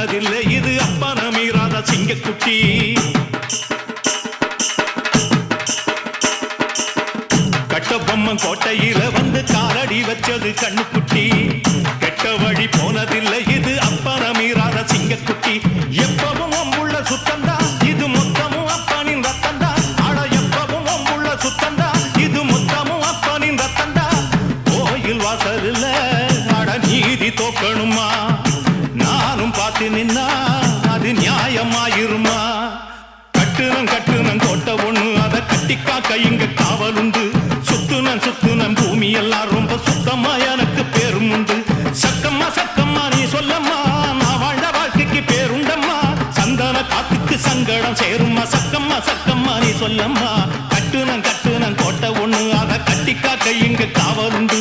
போனதில்லை இது அப்பன மீறாத சிங்கக்குட்டி. கட்டபொம்மன் கோட்டையில வந்து காலடி வச்சது கண்ணுக்குட்டி. கெட்ட வழி போனதில்லை இது அப்பன மீறாத சிங்கக்குட்டி. எப்பவும் அம்புள்ள சுத்தந்தா இது மொத்தமும் அப்பனின் ரத்தந்தா. அட எப்பவும் அம்புள்ள சுத்தந்தா இது மொத்தமும் அப்பனின் ரத்தந்தா. கோயில் வாசல்ல அட நீதி தோக்கணுமா, நானும் பார்த்து நின்னா அது நியாயமாயிருமா. கட்டுனம் கோட்டை ஒண்ணு அதை கட்டிக்காக்க இங்க காவல் உண்டு. சுத்துனம் பூமி எல்லாம் ரொம்ப சுத்தமா எனக்கு பேரும் உண்டு. சக்கம்மா நீ சொல்லம்மா, நான் வாழ்ந்த வாழ்க்கைக்கு பேருண்டம்மா. சந்தன காத்துக்கு சங்கடம் சேரும்மா. சக்கம்மா நீ சொல்லம்மா. கட்டுனம் கோட்டை ஒண்ணு அதை கட்டிக்காக்க இங்க காவல் உண்டு.